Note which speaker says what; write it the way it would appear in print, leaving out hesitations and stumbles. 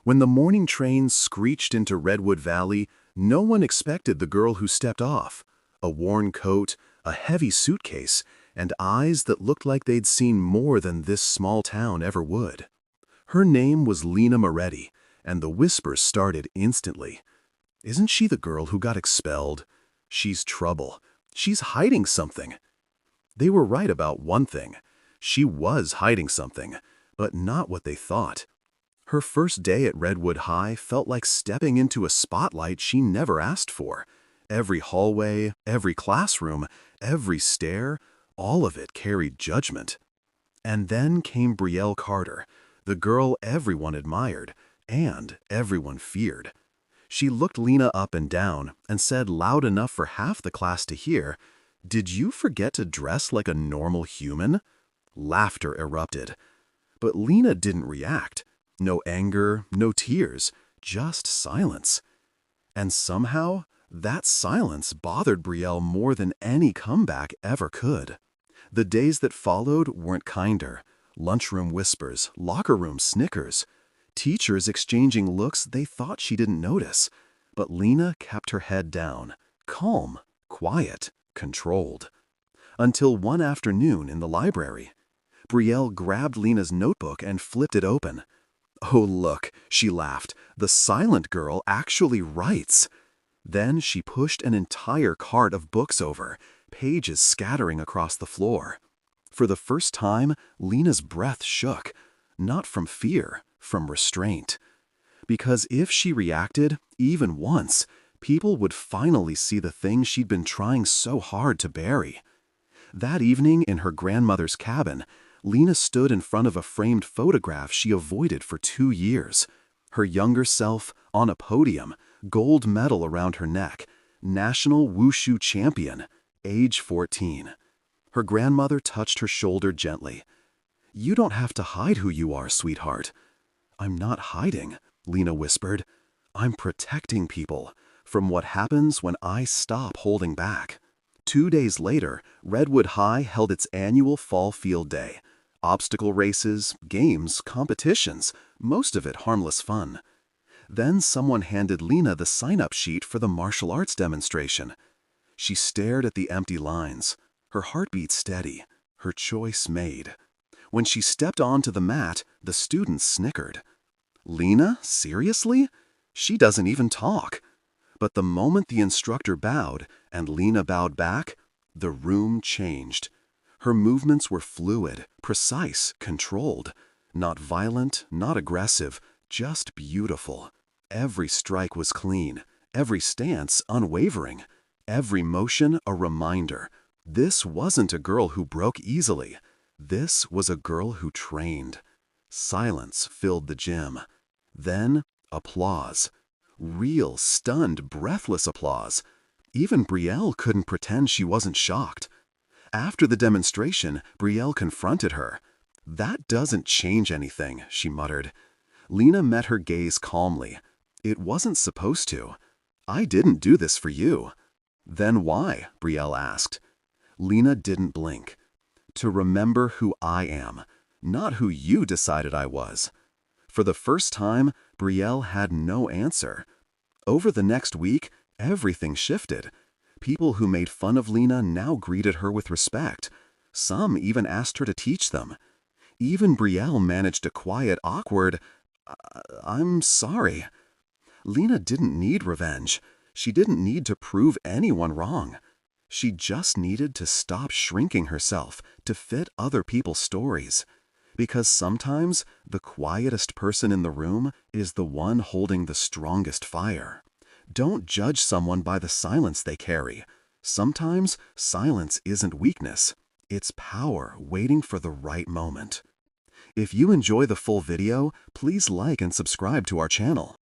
Speaker 1: When the morning train screeched into Redwood Valley, no one expected the girl who stepped off. A worn coat, a heavy suitcase, and eyes that looked like they'd seen more than this small town ever would. Her name was Lena Moretti, and the whispers started instantly. Isn't she the girl who got expelled? She's trouble. She's hiding something. They were right about one thing. She was hiding something, but not what they thought. Her first day at Redwood High felt like stepping into a spotlight she never asked for. Every hallway, every classroom, every stair, all of it carried judgment. And then came Brielle Carter, the girl everyone admired and everyone feared. She looked Lena up and down and said loud enough for half the class to hear, "Did you forget to dress like a normal human?" Laughter erupted. But Lena didn't react. No anger, no tears, just silence. And somehow, that silence bothered Brielle more than any comeback ever could. The days that followed weren't kinder. Lunchroom whispers, locker room snickers, teachers exchanging looks they thought she didn't notice. But Lena kept her head down, calm, quiet, controlled. Until one afternoon in the library, Brielle grabbed Lena's notebook and flipped it open. "Oh, look," she laughed, "the silent girl actually writes." Then she pushed an entire cart of books over, pages scattering across the floor. For the first time, Lena's breath shook, not from fear, from restraint. Because if she reacted, even once, people would finally see the thing she'd been trying so hard to bury. That evening in her grandmother's cabin, Lena stood in front of a framed photograph she avoided for 2 years. Her younger self, on a podium, gold medal around her neck, national wushu champion, age 14. Her grandmother touched her shoulder gently. "You don't have to hide who you are, sweetheart." "I'm not hiding," Lena whispered. "I'm protecting people from what happens when I stop holding back." 2 days later, Redwood High held its annual fall field day. Obstacle races, games, competitions, most of it harmless fun. Then someone handed Lena the sign-up sheet for the martial arts demonstration. She stared at the empty lines, her heartbeat steady, her choice made. When she stepped onto the mat, the students snickered. "Lena? Seriously? She doesn't even talk." But the moment the instructor bowed and Lena bowed back, the room changed. Her movements were fluid, precise, controlled. Not violent, not aggressive, just beautiful. Every strike was clean, every stance unwavering, every motion a reminder. This wasn't a girl who broke easily. This was a girl who trained. Silence filled the gym. Then applause. Real, stunned, breathless applause. Even Brielle couldn't pretend she wasn't shocked. After the demonstration, Brielle confronted her. "That doesn't change anything," she muttered. Lena met her gaze calmly. "It wasn't supposed to. I didn't do this for you." "Then why?" Brielle asked. Lena didn't blink. "To remember who I am, not who you decided I was." For the first time, Brielle had no answer. Over the next week, everything shifted. People who made fun of Lena now greeted her with respect. Some even asked her to teach them. Even Brielle managed a quiet, awkward, "I'm sorry." Lena didn't need revenge. She didn't need to prove anyone wrong. She just needed to stop shrinking herself to fit other people's stories. Because sometimes the quietest person in the room is the one holding the strongest fire. Don't judge someone by the silence they carry. Sometimes silence isn't weakness. It's power waiting for the right moment. If you enjoy the full video, please like and subscribe to our channel.